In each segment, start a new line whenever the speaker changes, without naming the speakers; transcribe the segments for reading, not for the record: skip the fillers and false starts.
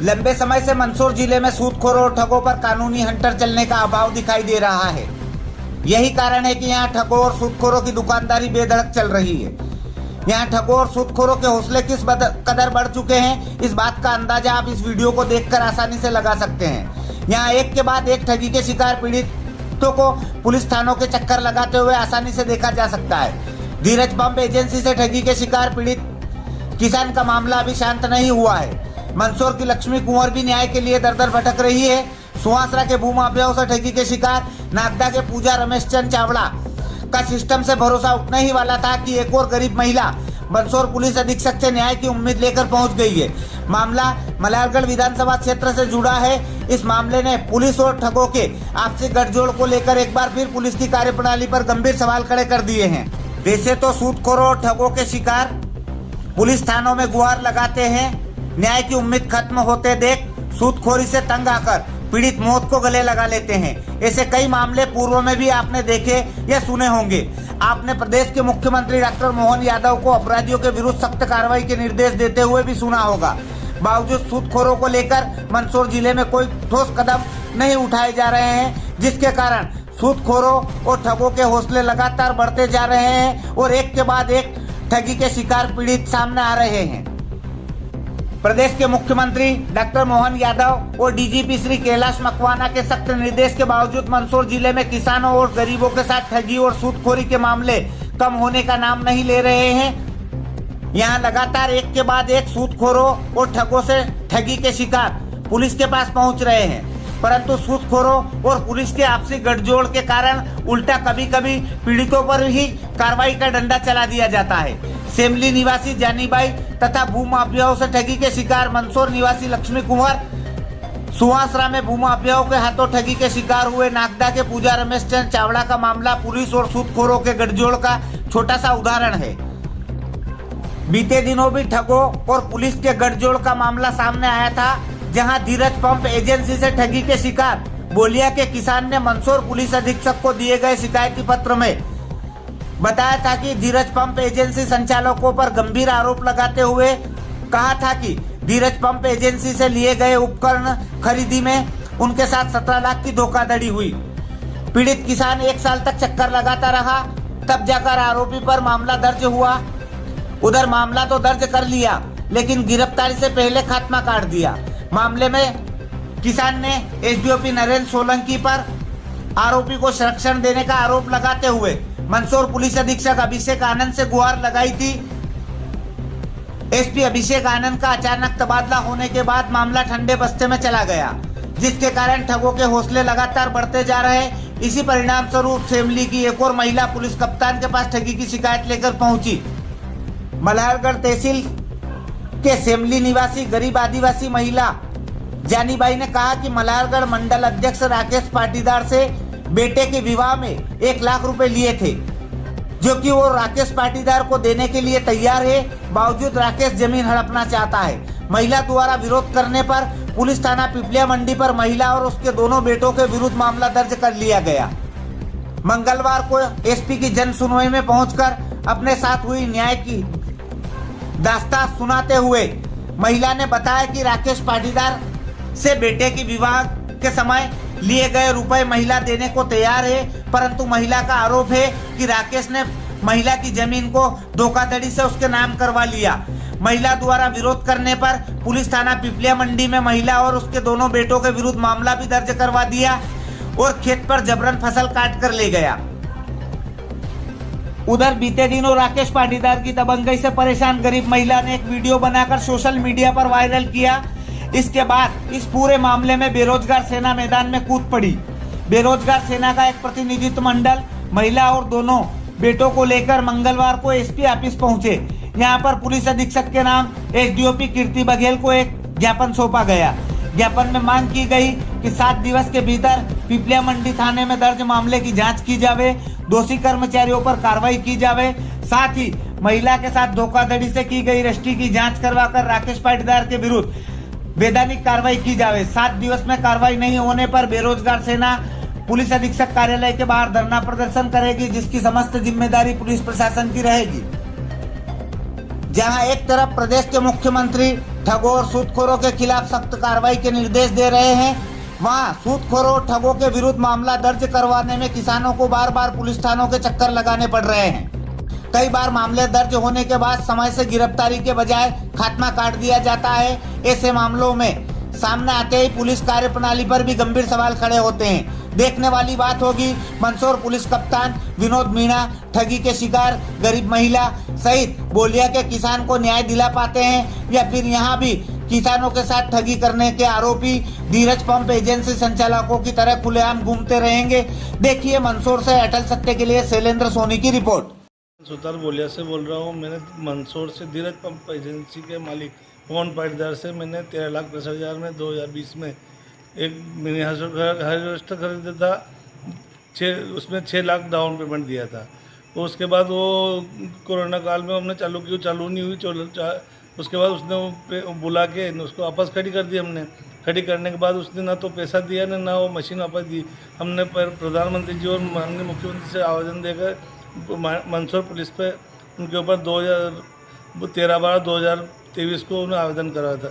लंबे समय से मंदसौर जिले में सूदखोरों और ठगों पर कानूनी हंटर चलने का अभाव दिखाई दे रहा है। यही कारण है कि यहाँ ठगों और सूदखोरों की दुकानदारी बेधड़क चल रही है। यहाँ ठगों और सूदखोरों के हौसले किस कदर बढ़ चुके हैं, इस बात का अंदाजा आप इस वीडियो को देखकर आसानी से लगा सकते हैं। यहाँ एक के बाद एक ठगी के शिकार पीड़ितों को पुलिस थानों के चक्कर लगाते हुए आसानी से देखा जा सकता है। धीरज पंप एजेंसी से ठगी के शिकार पीड़ित किसान का मामला अभी शांत नहीं हुआ है। मंदसौर की लक्ष्मी कुंवर भी न्याय के लिए दर दर भटक रही है। सुहासरा के भूमाफियाओं से ठगी के शिकार नागदा के पूजा रमेश चंद चावड़ा का सिस्टम से भरोसा उठने ही वाला था कि एक और गरीब महिला मंदसौर पुलिस अधीक्षक से न्याय की उम्मीद लेकर पहुंच गई है। मामला मल्हारगढ़ विधानसभा क्षेत्र से जुड़ा है। इस मामले ने पुलिस और ठगों के आपसी गठजोड़ को लेकर एक बार फिर पुलिस की कार्यप्रणाली पर गंभीर सवाल खड़े कर दिए हैं। वैसे तो सूदखोरों और ठगों के शिकार पुलिस थानों में गुहार लगाते हैं। न्याय की उम्मीद खत्म होते देख सूदखोरी से तंग आकर पीड़ित मौत को गले लगा लेते हैं। ऐसे कई मामले पूर्व में भी आपने देखे या सुने होंगे। आपने प्रदेश के मुख्यमंत्री डॉक्टर मोहन यादव को अपराधियों के विरुद्ध सख्त कार्रवाई के निर्देश देते हुए भी सुना होगा। बावजूद सूदखोरों को लेकर मंदसौर जिले में कोई ठोस कदम नहीं उठाए जा रहे हैं, जिसके कारण सूदखोरों और ठगों के हौसले लगातार बढ़ते जा रहे हैं और एक के बाद एक ठगी के शिकार पीड़ित सामने आ रहे हैं। प्रदेश के मुख्यमंत्री डॉक्टर मोहन यादव और डीजीपी श्री कैलाश मकवाना के सख्त निर्देश के बावजूद मंदसौर जिले में किसानों और गरीबों के साथ ठगी और सूदखोरी के मामले कम होने का नाम नहीं ले रहे हैं। यहाँ लगातार एक के बाद एक सूदखोरों और ठगों से ठगी के शिकार पुलिस के पास पहुँच रहे हैं, परंतु सूदखोरों और पुलिस के आपसी गठजोड़ के कारण उल्टा कभी कभी पीड़ितों पर ही कार्रवाई का डंडा चला दिया जाता है। सेमली निवासी जानीबाई तथा भूमाफियाओं से ठगी के शिकार मंदसौर निवासी लक्ष्मी कुंवर, सुहासरा में भूमाफियाओं के हाथों ठगी के शिकार हुए नागदा के पूजा रमेश चंद चावड़ा का मामला पुलिस और सूदखोरों के गठजोड़ का छोटा सा उदाहरण है। बीते दिनों भी ठगों और पुलिस के गठजोड़ का मामला सामने आया था, जहां धीरज पंप एजेंसी से ठगी के शिकार बोलिया के किसान ने मंदसौर पुलिस अधीक्षक को दिए गए शिकायती पत्र में बताया था कि धीरज पंप एजेंसी संचालकों पर गंभीर आरोप लगाते हुए कहा था कि धीरज पंप एजेंसी से लिए गए उपकरण खरीदी में उनके साथ 17 लाख की धोखाधड़ी हुई। पीड़ित किसान 1 साल तक चक्कर लगाता रहा, तब जाकर आरोपी पर मामला दर्ज हुआ। उधर मामला तो दर्ज कर लिया, लेकिन गिरफ्तारी से पहले खात्मा काट दिया। मामले में किसान ने एसडीओपी नरेंद्र सोलंकी पर आरोपी को संरक्षण देने का आरोप लगाते हुए मंदसौर पुलिस अधीक्षक अभिषेक आनंद से गुहार लगाई थी। एसपी अभिषेक आनंद का अचानक तबादला होने के बाद मामला ठंडे बस्ते में चला गया, जिसके कारण ठगों के हौसले लगातार बढ़ते जा रहे हैं। इसी परिणाम स्वरूप सेमली की एक और महिला पुलिस कप्तान के पास ठगी की शिकायत लेकर पहुंची। मल्हारगढ़ तहसील के सेमली निवासी गरीब आदिवासी महिला जानीबाई ने कहा कि मल्हारगढ़ मंडल अध्यक्ष राकेश पाटीदार से बेटे के विवाह में 1 लाख रुपए लिए थे, जो कि वो राकेश पाटीदार को देने के लिए तैयार है। बावजूद राकेश जमीन हड़पना चाहता है। महिला द्वारा विरोध करने पर पुलिस थाना पिपलिया मंडी पर महिला और उसके दोनों बेटों के विरुद्ध मामला दर्ज कर लिया गया। मंगलवार को एसपी की जन सुनवाई में पहुंचकर अपने साथ हुई न्याय की दास्तान सुनाते हुए महिला ने बताया कि राकेश पाटीदार से बेटे के विवाह के समय लिए गए रुपए महिला देने को तैयार है, परंतु महिला का आरोप है कि राकेश ने महिला की जमीन को धोखाधड़ी से उसके नाम करवा लिया। महिला द्वारा विरोध करने पर पुलिस थाना पिपलिया मंडी में महिला और उसके दोनों बेटों के विरुद्ध मामला भी दर्ज करवा दिया और खेत पर जबरन फसल काट कर ले गया। उधर बीते दिनों राकेश पाटीदार की दबंगई से परेशान गरीब महिला ने एक वीडियो बनाकर सोशल मीडिया पर वायरल किया। इसके बाद इस पूरे मामले में बेरोजगार सेना मैदान में कूद पड़ी। बेरोजगार सेना का एक प्रतिनिधित्व मंडल महिला और दोनों बेटों को लेकर मंगलवार को एसपी ऑफिस पहुंचे। यहां पर पुलिस अधीक्षक के नाम एसडीओपी कीर्ति बघेल को एक ज्ञापन सौंपा गया। ज्ञापन में मांग की गई कि 7 दिवस के भीतर पिपलिया मंडी थाने में दर्ज मामले की जांच की जावे, दोषी कर्मचारियों पर कार्रवाई की जावे, साथ ही महिला के साथ धोखाधड़ी से की गई रजिस्ट्री की जांच करवाकर राकेश पाटीदार के विरुद्ध वैधानिक कार्रवाई की जावे। 7 दिवस में कार्रवाई नहीं होने पर बेरोजगार सेना पुलिस अधीक्षक कार्यालय के बाहर धरना प्रदर्शन करेगी, जिसकी समस्त जिम्मेदारी पुलिस प्रशासन की रहेगी। जहां एक तरफ प्रदेश के मुख्यमंत्री ठगों और सूदखोरों के खिलाफ सख्त कार्रवाई के निर्देश दे रहे हैं, वहाँ सूदखोरों और ठगों के विरुद्ध मामला दर्ज करवाने में किसानों को बार बार पुलिस थानों के चक्कर लगाने पड़ रहे हैं। कई बार मामले दर्ज होने के बाद समय से गिरफ्तारी के बजाय खात्मा काट दिया जाता है। ऐसे मामलों में सामने आते ही पुलिस कार्यप्रणाली पर भी गंभीर सवाल खड़े होते हैं। देखने वाली बात होगी मंदसौर पुलिस कप्तान विनोद मीणा ठगी के शिकार गरीब महिला सहित बोलिया के किसान को न्याय दिला पाते हैं या फिर यहाँ भी किसानों के साथ ठगी करने के आरोपी धीरज पंप एजेंसी संचालकों की तरह खुलेआम घूमते रहेंगे। देखिए मंदसौर से अटल सत्य के लिए शैलेंद्र सोनी की रिपोर्ट।
सुतार बोलिया से बोल रहा हूँ। मैंने मंदसौर से धीरज पंप एजेंसी के मालिक पवन पाटीदार से मैंने 13,65,000 में 2020 में एक मिनी हार्वेस्टर खरीदा था। उसमें 6 लाख डाउन पेमेंट दिया था। उसके बाद वो कोरोना काल में हमने चालू की, चालू नहीं हुई। उसके बाद उसने बुला के उसको वापस खड़ी कर दी। हमने खड़ी करने के बाद उसने ना तो पैसा दिया ना वो मशीन वापस दी। हमने प्रधानमंत्री जी और माननीय मुख्यमंत्री से आवेदन देकर मंदसौर पुलिस पे उनके ऊपर 13/12/2023 को उन्होंने आवेदन करा था,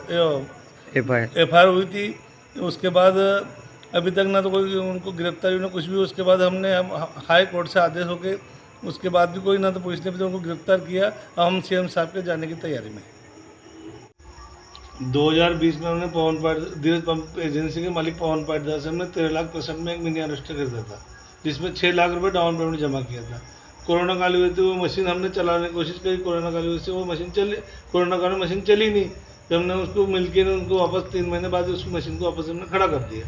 FIR हुई थी। उसके बाद अभी तक ना तो कोई उनको गिरफ्तारी ना कुछ भी। उसके बाद हमने हाई कोर्ट से आदेश होके उसके बाद भी कोई ना तो पुलिस ने भी तो उनको गिरफ्तार किया। हम CM साहब के जाने की तैयारी में 2020 में हमने धीरज पंप एजेंसी के मालिक पवन पाटीदार से हमने 13,65,000 में एक मिनी हार्वेस्टर खरीदा था, जिसमें 6 लाख रुपए डाउन पेमेंट जमा किया था। कोरोना काल हुई थी, वो मशीन हमने चलाने की कोशिश करी। कोरोना काल हुई से वो मशीन कोरोना काल में मशीन चली नहीं। जब हमने उसको मिलकर उनको वापस 3 महीने बाद उस मशीन को वापस हमने खड़ा कर दिया।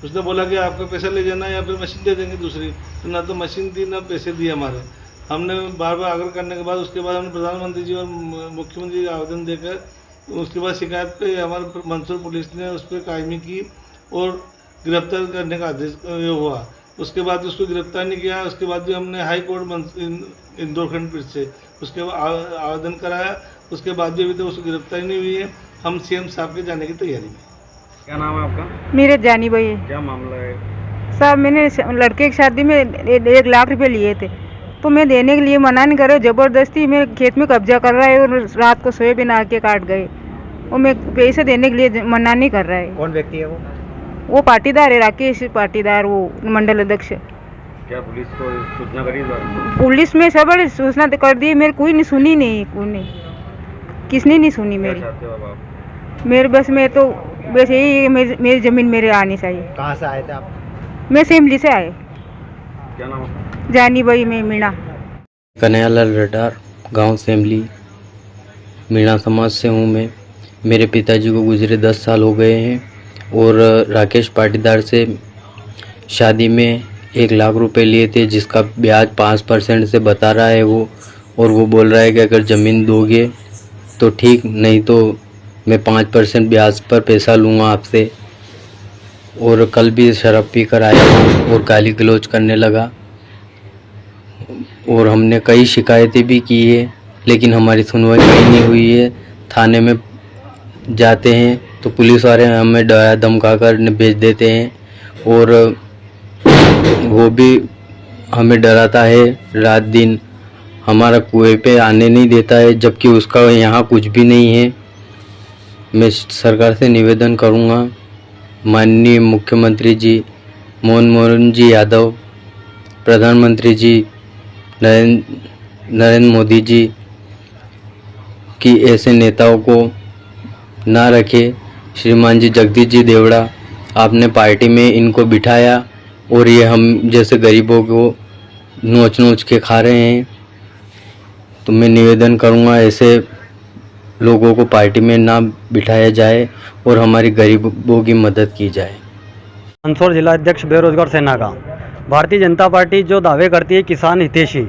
उसने बोला कि आपका पैसा ले जाना या फिर मशीन दे देंगे दूसरी। तो ना तो मशीन दी ना पैसे दिए हमारे। हमने बार बार आग्रह करने के बाद उसके बाद हमने प्रधानमंत्री जी और मुख्यमंत्री जी आवेदन देकर उसके बाद शिकायत पे हमारे मंदसौर पुलिस ने उस पर कायमी की और गिरफ्तार करने का आदेश हुआ। उसके बाद उसको गिरफ्तार नहीं किया। उसके बाद भी हमने हाई कोर्ट इंदौर खंडपीठ से उसके बाद आवेदन कराया। उसके बाद भी अभी तक उसको गिरफ्तारी नहीं हुई है। हम CM साहब के जाने की तैयारी में।
क्या नाम है आपका?
मेरे जानी भाई है।
क्या मामला है?
साहब मैंने लड़के की शादी में 1 लाख रुपए लिए थे, तो मैं देने के लिए मना नहीं कर रहा। ज़बरदस्ती मेरे खेत में कब्जा कर रहा है और रात को सोयाबीन आके काट गए और मैं पैसे देने के लिए मना नहीं कर रहा है।
कौन व्यक्ति है
वो पाटीदार है, राकेश पाटीदार, वो मंडल अध्यक्ष।
क्या पुलिस को सूचना करी?
पुलिस में सब सूचना कर दी, मेरे कोई नहीं सुनी, नहीं कोई नहीं, किसने नहीं सुनी मेरी। मेरे बस में तो बस यही मेरी ज़मीन मेरे आनी चाहिए।
कहाँ से आए थे आप?
मैं सेमली से आए।
क्या नाम है?
जानी भाई मैं मीणा।
कन्हैयालाल रडार, गांव सेमली, मीणा समाज से हूँ मैं। मेरे पिताजी को गुजरे 10 साल हो गए हैं और राकेश पाटीदार से शादी में 1 लाख रुपए लिए थे, जिसका ब्याज 5% से बता रहा है वो। और वो बोल रहा है कि अगर ज़मीन दोगे तो ठीक, नहीं तो मैं 5% ब्याज पर पैसा लूँगा आपसे। और कल भी शराब पी कर आया और गाली गलौज करने लगा। और हमने कई शिकायतें भी की है, लेकिन हमारी सुनवाई कहीं नहीं हुई है। थाने में जाते हैं तो पुलिस वाले हमें डरा धमका कर भेज देते हैं और वो भी हमें डराता है, रात दिन हमारा कुएं पे आने नहीं देता है, जबकि उसका यहाँ कुछ भी नहीं है। मैं सरकार से निवेदन करूँगा, माननीय मुख्यमंत्री जी मोहन जी यादव, प्रधानमंत्री जी नरेंद्र मोदी जी की ऐसे नेताओं को ना रखे। श्रीमान जी जगदीश जी देवड़ा, आपने पार्टी में इनको बिठाया और ये हम जैसे गरीबों को नोच नोच के खा रहे हैं। तो मैं निवेदन करूँगा ऐसे लोगों को पार्टी में ना बिठाया जाए और हमारी गरीबों की मदद की जाए।
मंदसौर जिला अध्यक्ष बेरोजगार सेना का भारतीय जनता पार्टी जो दावे करती है किसान हितैषी,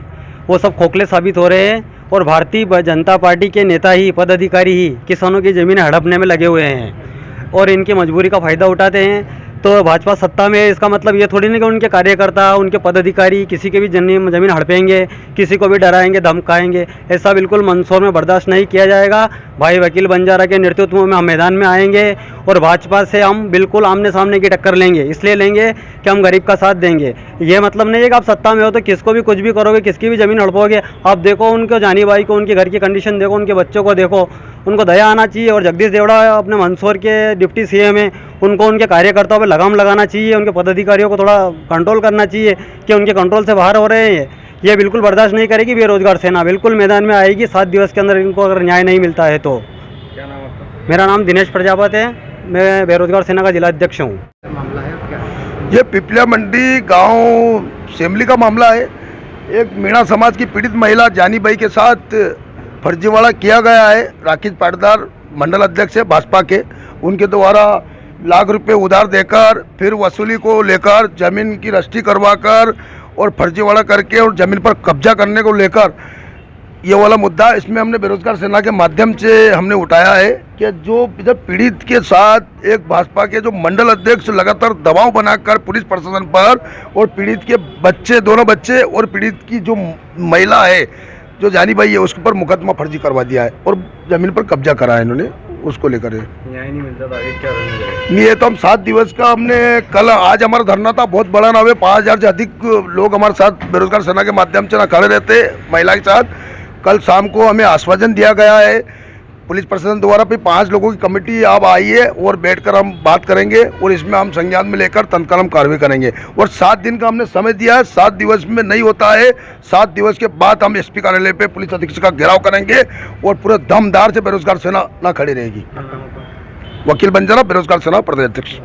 वो सब खोखले साबित हो रहे हैं और भारतीय जनता पार्टी के नेता ही, पदाधिकारी ही किसानों की ज़मीनें हड़पने में लगे हुए हैं और इनकी मजबूरी का फ़ायदा उठाते हैं। तो भाजपा सत्ता में, इसका मतलब ये थोड़ी नहीं कि उनके कार्यकर्ता, उनके पदाधिकारी किसी के भी ज़मीन हड़पेंगे, किसी को भी डराएंगे, धमकाएंगे। ऐसा बिल्कुल मंदसौर में बर्दाश्त नहीं किया जाएगा। भाई वकील बंजारा के नेतृत्व में हम मैदान में आएंगे और भाजपा से हम बिल्कुल आमने सामने की टक्कर लेंगे। इसलिए लेंगे कि हम गरीब का साथ देंगे। ये मतलब नहीं है कि आप सत्ता में हो तो किसको भी कुछ भी करोगे, किसकी भी ज़मीन हड़पोगे। आप देखो उनको, जानी बाई को, उनके घर की कंडीशन देखो, उनके बच्चों को देखो उनको दया आना चाहिए और जगदीश देवड़ा अपने मंदसौर के डिप्टी सीएम हैं, उनको उनके कार्यकर्ताओं पर लगाम लगाना चाहिए, उनके पदाधिकारियों को थोड़ा कंट्रोल करना चाहिए कि उनके कंट्रोल से बाहर हो रहे हैं। ये बिल्कुल बर्दाश्त नहीं करेगी बेरोजगार सेना, बिल्कुल मैदान में आएगी 7 दिवस के अंदर इनको अगर न्याय नहीं मिलता है तो।
क्या नाम आपका?
मेरा नाम दिनेश प्रजापति है, मैं बेरोजगार सेना का जिला अध्यक्ष हूँ।
मामला है क्या?
ये पिपलिया मंडी गांव सेमली का मामला है। एक मीणा समाज की पीड़ित महिला जानी बाई के साथ फर्जीवाड़ा किया गया है। राकेश पाटीदार मंडल अध्यक्ष है भाजपा के, उनके द्वारा लाख रुपए उधार देकर फिर वसूली को लेकर जमीन की रजिस्ट्री करवाकर और फर्जीवाड़ा करके और जमीन पर कब्जा करने को लेकर ये वाला मुद्दा इसमें हमने बेरोजगार सेना के माध्यम से हमने उठाया है कि जो इधर पीड़ित के साथ एक भाजपा के जो मंडल अध्यक्ष लगातार दबाव बनाकर पुलिस प्रशासन पर और पीड़ित के बच्चे, दोनों बच्चे और पीड़ित की जो महिला है जो जानी बाई है उसके ऊपर मुकदमा फर्जी करवा दिया है और जमीन पर कब्जा करा है इन्होंने, उसको लेकर है।
न्याय नहीं मिलता था, आगे क्या रहेगा?
ये तो हम 7 दिवस का हमने कल आज हमारा धरना था, बहुत बड़ा ना हुए 5000 से अधिक लोग हमारे साथ बेरोजगार सेना के माध्यम से ना खड़े रहते महिला के साथ। कल शाम को हमें आश्वासन दिया गया है पुलिस प्रशासन द्वारा भी 5 लोगों की कमेटी अब आई है और बैठकर हम बात करेंगे और इसमें हम संज्ञान में लेकर तत्काल हम कार्रवाई करेंगे और 7 दिन का हमने समय दिया है। 7 दिवस में नहीं होता है, 7 दिवस के बाद हम एसपी कार्यालय पे पुलिस अधीक्षक का घेराव करेंगे और पूरे दमदार से बेरोजगार सेना ना खड़ी रहेगी। वकील बंजारा, बेरोजगार सेना प्रदेश अध्यक्ष।